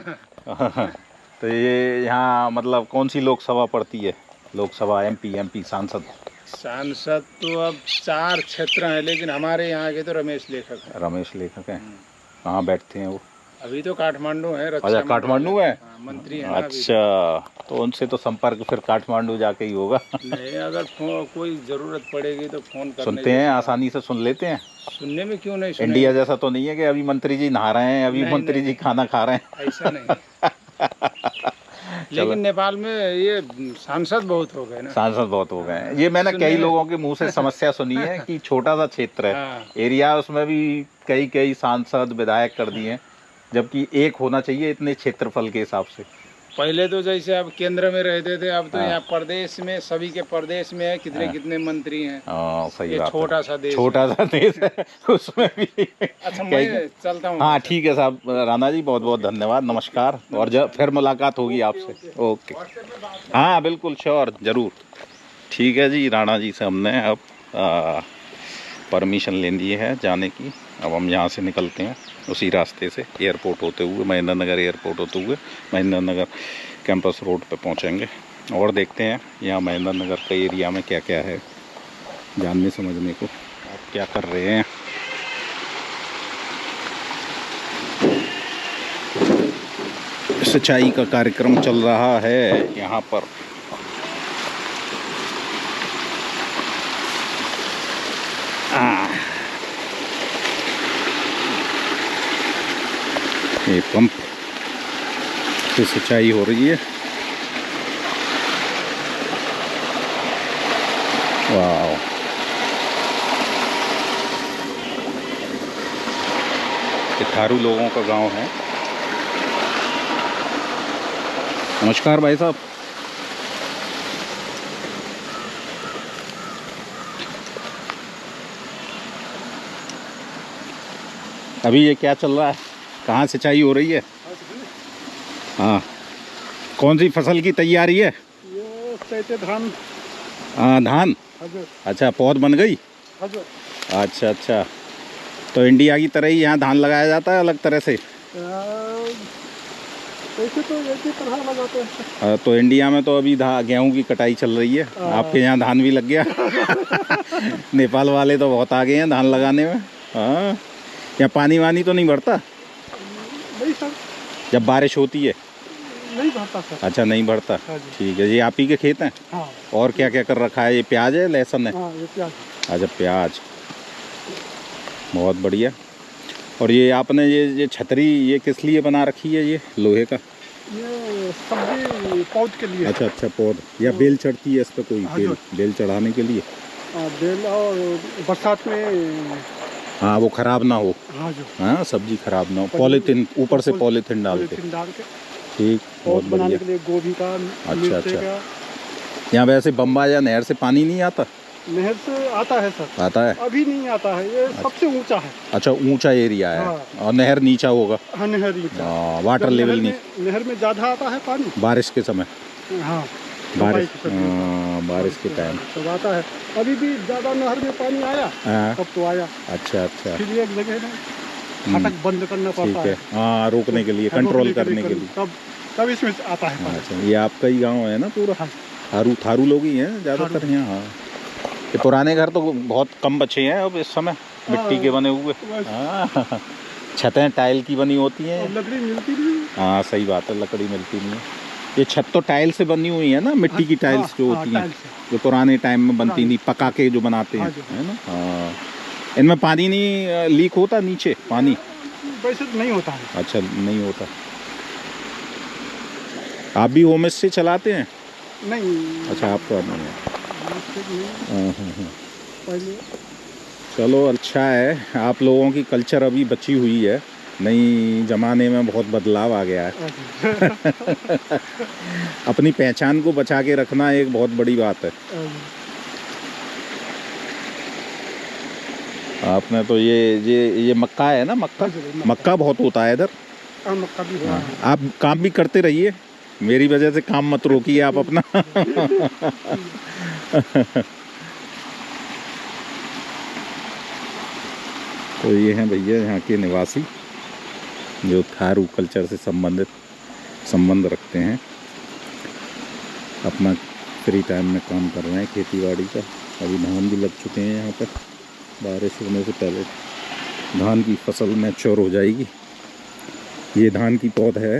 तो ये यहाँ मतलब कौन सी लोकसभा पड़ती है? लोकसभा, एमपी सांसद तो अब 4 क्षेत्र हैं, लेकिन हमारे यहाँ के तो रमेश लेखक हैं। रमेश लेखक हैं। कहाँ बैठते हैं वो? अभी तो काठमांडू है। अच्छा, काठमांडू है। मंत्री है। अच्छा, तो उनसे तो संपर्क फिर काठमांडू जाके ही होगा। नहीं, अगर कोई जरूरत पड़ेगी तो फोन करने। सुनते हैं, आसानी से सुन लेते हैं। सुनने में क्यों नहीं सुनेंगे? इंडिया जैसा तो नहीं है कि अभी मंत्री जी नहा रहे हैं, अभी मंत्री जी खाना खा रहे हैं, ऐसा नहीं। लेकिन नेपाल में ये सांसद बहुत हो गए ना। सांसद बहुत हो गए हैं। ये मैंने कई लोगों के मुंह से समस्या सुनी है कि छोटा सा क्षेत्र है, एरिया, उसमें भी कई सांसद विधायक कर दिए, जबकि एक होना चाहिए इतने क्षेत्रफल के हिसाब से। पहले तो जैसे अब केंद्र में रहते थे, अब तो यहाँ प्रदेश में, सभी के प्रदेश में है, कितने मंत्री हैं। सही बात। छोटा सा देश है उसमें भी। अच्छा, मैं चलता हूँ। हाँ ठीक है साहब, राणा जी बहुत बहुत धन्यवाद, नमस्कार, और जब फिर मुलाकात होगी आपसे। ओके, हाँ बिल्कुल, श्योर, ज़रूर। ठीक है जी, राणा जी से हमने अब परमिशन ले ली है जाने की। अब हम यहाँ से निकलते हैं उसी रास्ते से, एयरपोर्ट होते हुए, महेंद्र नगर एयरपोर्ट होते हुए महेंद्र नगर कैंपस रोड पे पहुँचेंगे। और देखते हैं यहाँ महेंद्र नगर के एरिया में क्या क्या है, जानने समझने को। आप क्या कर रहे हैं? सिंचाई का कार्यक्रम चल रहा है यहाँ पर। ये पंप से सिंचाई हो रही है। वाह, ये थारू लोगों का गांव है। नमस्कार भाई साहब। अभी ये क्या चल रहा है? कहाँ सिंचाई हो रही है? हाँ, कौन सी फसल की तैयारी है? ये धान। धान। अच्छा, पौध बन गई। अच्छा अच्छा, तो इंडिया की तरह ही यहाँ धान लगाया जाता है अलग तरह से? वैसे तो एक ही तरह लगाते हैं। तो इंडिया में तो अभी गेहूं की कटाई चल रही है, आपके यहाँ धान भी लग गया। नेपाल वाले तो बहुत आगे हैं धान लगाने में। हाँ, यहाँ पानी वानी तो नहीं भरता? नहीं सर, जब बारिश होती है नहीं भरता सर। अच्छा, नहीं भरता। ठीक है। ये आप ही के खेत हैं? हाँ। और क्या क्या कर रखा है? ये प्याज है, लहसुन है? हाँ, ये प्याज। अच्छा, प्याज, बहुत बढ़िया। और ये आपने ये छतरी ये किस लिए बना रखी है? ये लोहे का? ये सब्जी पौध के लिए। अच्छा अच्छा, पौध, या बेल चढ़ती है इस पर कोई? बेल चढ़ाने के लिए। बेल, और बरसात में हाँ, वो खराब ना हो। हाँ, सब्जी खराब ना हो। पॉलीथीन ऊपर से, पॉलीथीन डाल के। ठीक, बहुत बढ़िया। के लिए गोभी का। अच्छा। यहाँ वैसे बम्बा या नहर से पानी नहीं आता? नहर से आता है सर। आता है? अभी नहीं आता है, ये सबसे ऊंचा है। अच्छा, ऊंचा एरिया है। हाँ। और नहर नीचा होगा? हाँ, नहर नीचा। वाटर लेवल नहीं? नहर में ज़्यादा आता है पानी बारिश के समय। हाँ, बारिश के टाइम तो आता है। अभी भी ज़्यादा नहर में पानी आया, तब तो आया। अच्छा। फिर एक जगह में फाटक बंद करना पड़ता है। हाँ, रोकने के लिए, कंट्रोल करने के लिए, तब इसमें आता है। अच्छा, ये आपका ही गाँव है ना पूरा? थारू लोग ही हैं ज़्यादातर यहाँ? हाँ, ये पुराने घर तो बहुत कम बचे हैं अब इस समय। मिट्टी के बने हुए। हाँ, छतें टाइल की बनी होती हैं। लकड़ी मिलती नहीं। हाँ सही बात है, लकड़ी मिलती नहीं है। ये छत तो टाइल से बनी हुई है ना, मिट्टी की टाइल्स जो होती हैं, जो पुराने टाइम में बनती थी, पका के जो बनाते हैं, है ना। हाँ, इनमें पानी नहीं लीक होता नीचे पानी? वैसे तो नहीं होता है। अच्छा, नहीं होता। आप भी होम स्टे चलाते हैं? नहीं। अच्छा, आप तो नहीं है। पहले चलो अच्छा है, आप लोगों की कल्चर अभी बची हुई है, नई ज़माने में बहुत बदलाव आ गया है। अपनी पहचान को बचा के रखना एक बहुत बड़ी बात है। आपने तो ये मक्का है ना, मक्का बहुत होता है इधर। मक्का भी हुआ है। आप काम भी करते रहिए, मेरी वजह से काम मत रोकिए आप अपना। तो ये हैं भैया यहाँ के निवासी जो थारू कल्चर से संबंध रखते हैं, अपना फ्री टाइम में काम कर रहे हैं खेती बाड़ी का। अभी धान भी लग चुके हैं यहाँ पर, बारिश होने से पहले धान की फसल मैच्योर हो जाएगी। ये धान की पौध है,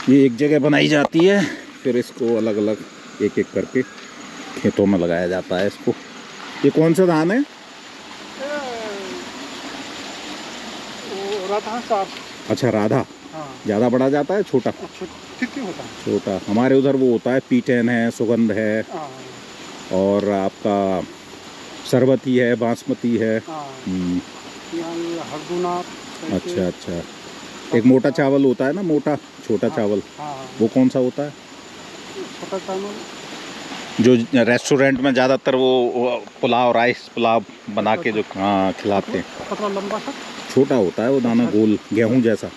ये एक जगह बनाई जाती है, फिर इसको अलग अलग एक एक करके खेतों में लगाया जाता है इसको। ये कौन सा धान है? राधा साहब। अच्छा, राधा। हाँ। ज़्यादा बड़ा जाता है छोटा? होता है। छोटा। हमारे उधर वो होता है, पीटन है, सुगंध है, और आपका सरबती है, बासमती है। अच्छा अच्छा। एक मोटा चावल होता है ना, मोटा छोटा चावल, वो कौन सा होता है? छोटा चावल जो रेस्टोरेंट में ज़्यादातर वो पुलाव, राइस पुलाव बना के जो खिलाते हैं। पतला लंबा सा छोटा होता है वो दाना, गोल गेहूं जैसा।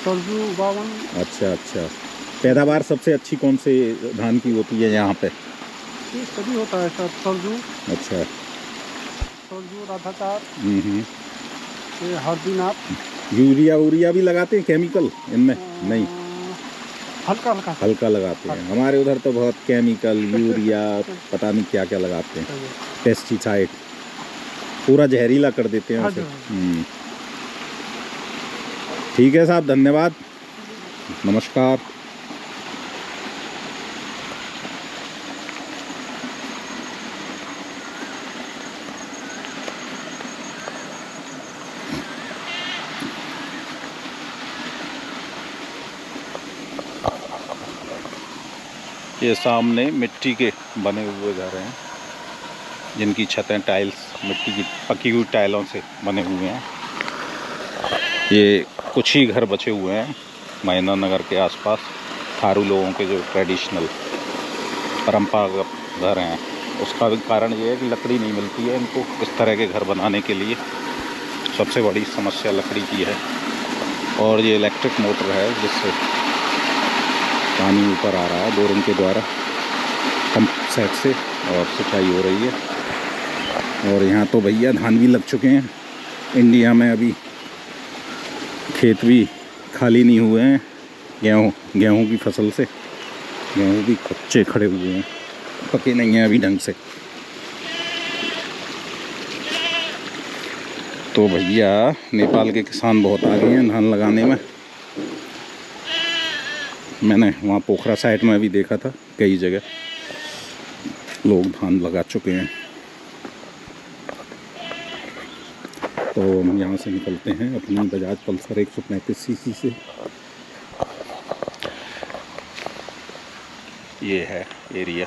सरजू 52। अच्छा अच्छा। पैदावार सबसे अच्छी कौन से धान की होती है यहाँ पे? सभी होता है सर, सरजू। अच्छा, सरजू, राधाचार, हरदीनाथ। यूरिया भी लगाते हैं केमिकल इनमें? नहीं, हल्का लगाते हैं। हमारे उधर तो बहुत केमिकल, यूरिया, पता नहीं क्या क्या लगाते हैं, पेस्टिसाइड, पूरा जहरीला कर देते हैं उसे। ठीक है साहब, धन्यवाद, नमस्कार। ये सामने मिट्टी के बने हुए घर हैं, जिनकी छतें टाइल्स, मिट्टी की पकी हुई टाइलों से बने हुए हैं। ये कुछ ही घर बचे हुए हैं महेंद्र नगर के आसपास, थारू लोगों के जो ट्रेडिशनल परंपरागत घर हैं। उसका भी कारण ये है कि लकड़ी नहीं मिलती है इनको इस तरह के घर बनाने के लिए। सबसे बड़ी समस्या लकड़ी की है। और ये इलेक्ट्रिक मोटर है जिससे पानी ऊपर आ रहा है बोरिंग के द्वारा, पंप सेट से, और सिंचाई हो रही है। और यहाँ तो भैया धान भी लग चुके हैं। इंडिया में अभी खेत भी खाली नहीं हुए हैं गेहूँ की फसल से। गेहूँ भी कच्चे खड़े हुए हैं, पके नहीं हैं अभी ढंग से। तो भैया नेपाल के किसान बहुत आगे हैं धान लगाने में। मैंने वहाँ पोखरा साइड में भी देखा था, कई जगह लोग धान लगा चुके हैं। तो हम यहाँ से निकलते हैं अपनी बजाज पल्सर 135 सीसी से। ये है एरिया।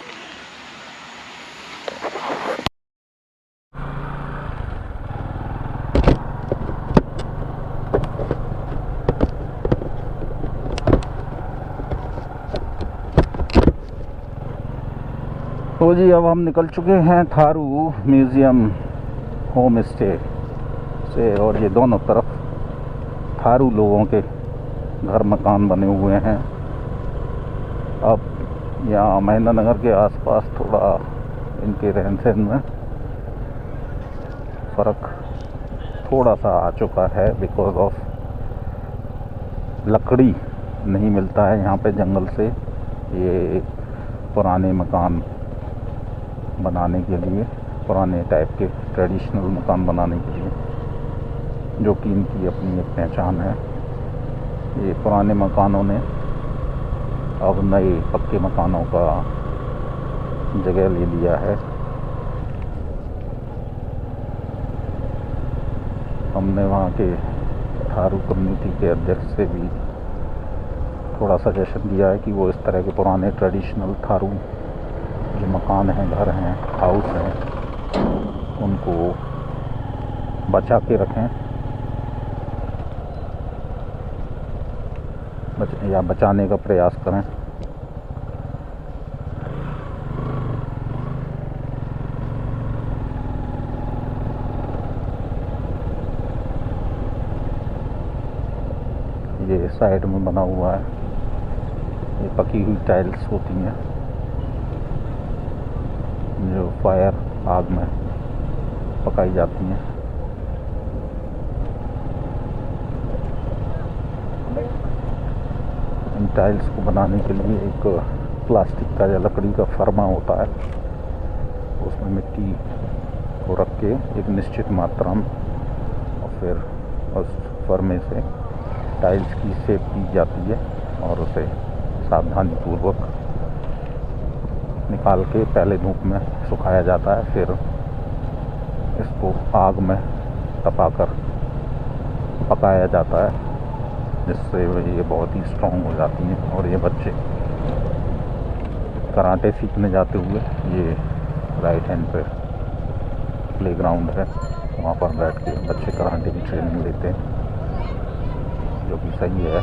तो जी अब हम निकल चुके हैं थारू म्यूज़ियम होम स्टे से, और ये दोनों तरफ थारू लोगों के घर मकान बने हुए हैं। अब यहाँ महेंद्र नगर के आसपास थोड़ा इनके रहन सहन में फ़र्क थोड़ा सा आ चुका है, बिकॉज ऑफ लकड़ी नहीं मिलता है यहाँ पे जंगल से। ये पुराने मकान बनाने के लिए, पुराने टाइप के ट्रेडिशनल मकान बनाने के लिए, जो कि इनकी अपनी एक पहचान है। ये पुराने मकानों ने अब नए पक्के मकानों का जगह ले लिया है। हमने वहाँ के थारू कम्युनिटी के अध्यक्ष से भी थोड़ा सजेशन दिया है कि वो इस तरह के पुराने ट्रेडिशनल थारू जो मकान हैं, घर हैं, हाउस हैं, उनको बचा के रखें या बचाने का प्रयास करें। ये साइड में बना हुआ है, ये पकी हुई टाइल्स होती हैं जो फायर आग में पकाई जाती हैं। इन टाइल्स को बनाने के लिए एक प्लास्टिक का या लकड़ी का फरमा होता है, उसमें मिट्टी को रख के एक निश्चित मात्रा में और फिर उस फर्मे से टाइल्स की शेप दी जाती है और उसे सावधानीपूर्वक निकाल के पहले धूप में सुखाया जाता है, फिर इसको आग में तपाकर पकाया जाता है, जिससे ये बहुत ही स्ट्रॉन्ग हो जाती हैं। और ये बच्चे कराटे सीखने जाते हुए, ये राइट हैंड पे प्लेग्राउंड है, वहाँ पर बैठ के बच्चे कराटे की ट्रेनिंग लेते हैं, जो कि सही है।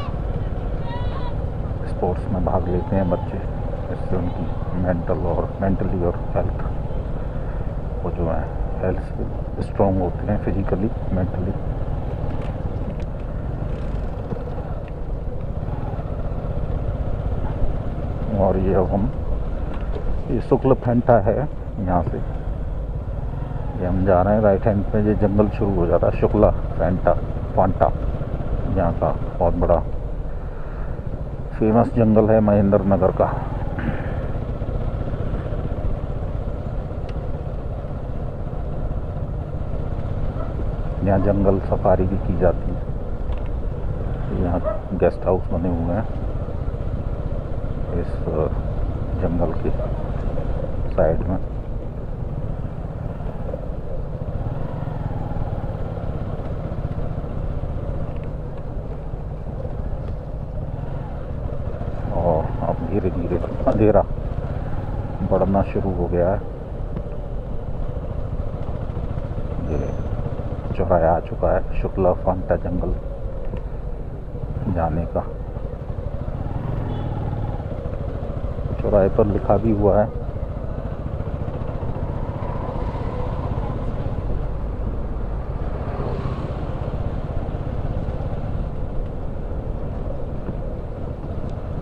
स्पोर्ट्स में भाग लेते हैं बच्चे, इससे उनकी मेंटली और हेल्थ वो जो है हेल्थ स्ट्रॉन्ग होते हैं, फिजिकली, मेंटली। और ये अब ये शुक्ल फैंटा है, यहाँ से ये हम जा रहे हैं, राइट हैंड पे ये जंगल शुरू हो जाता है, शुक्ला फांटा यहाँ का बहुत बड़ा फेमस जंगल है महेंद्र नगर का। यहाँ जंगल सफारी भी की जाती है। यहाँ गेस्ट हाउस बने हुए हैं इस जंगल के साइड में। और अब धीरे धीरे अंधेरा बढ़ना शुरू हो गया है। ये चौराहा आ चुका है शुक्ला फांटा जंगल जाने का। चौराहे पर लिखा भी हुआ है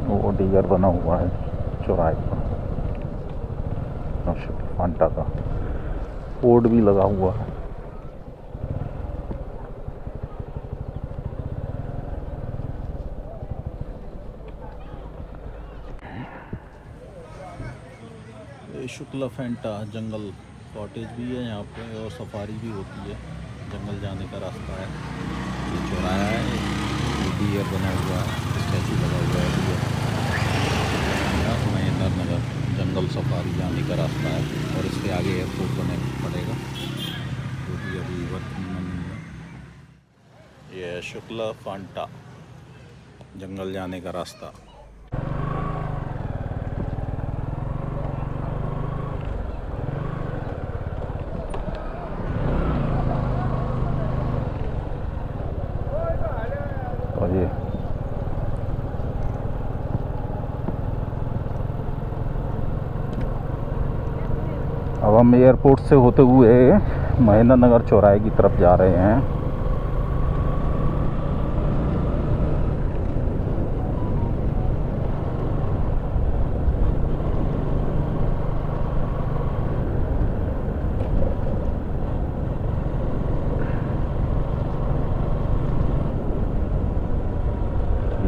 वो डिगर बना हुआ है चौराहे पर, शुक्ला फांटा का बोर्ड भी लगा हुआ है। शुक्ला फैंटा जंगल कॉटेज भी है यहाँ पे और सफारी भी होती है, जंगल जाने का रास्ता है। ये चौराहा है, डियर बना हुआ है, स्टैचू लगा हुआ है डियर। महेंद्र नगर जंगल सफारी जाने का रास्ता है और इसके आगे एयरपोर्ट बने पड़ेगा, जो कि अभी वर्किंग में नहीं है। ये शुक्ला फांटा जंगल जाने का रास्ता। ये अब हम एयरपोर्ट से होते हुए महेंद्र नगर चौराहे की तरफ जा रहे हैं।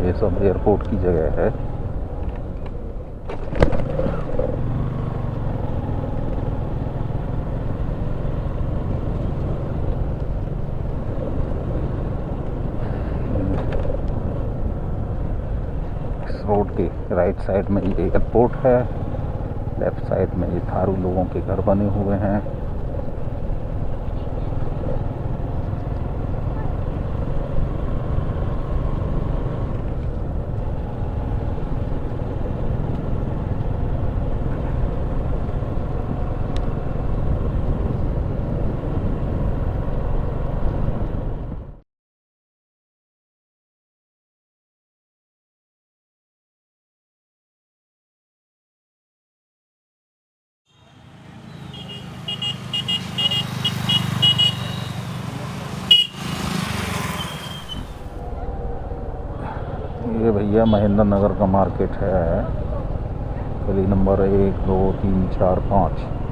ये सब एयरपोर्ट की जगह है। रोड के राइट साइड में ये एयरपोर्ट है, लेफ्ट साइड में ये थारू लोगों के घर बने हुए हैं। ये भैया महेंद्र नगर का मार्केट है, गली नंबर 1, 2, 3, 4, 5।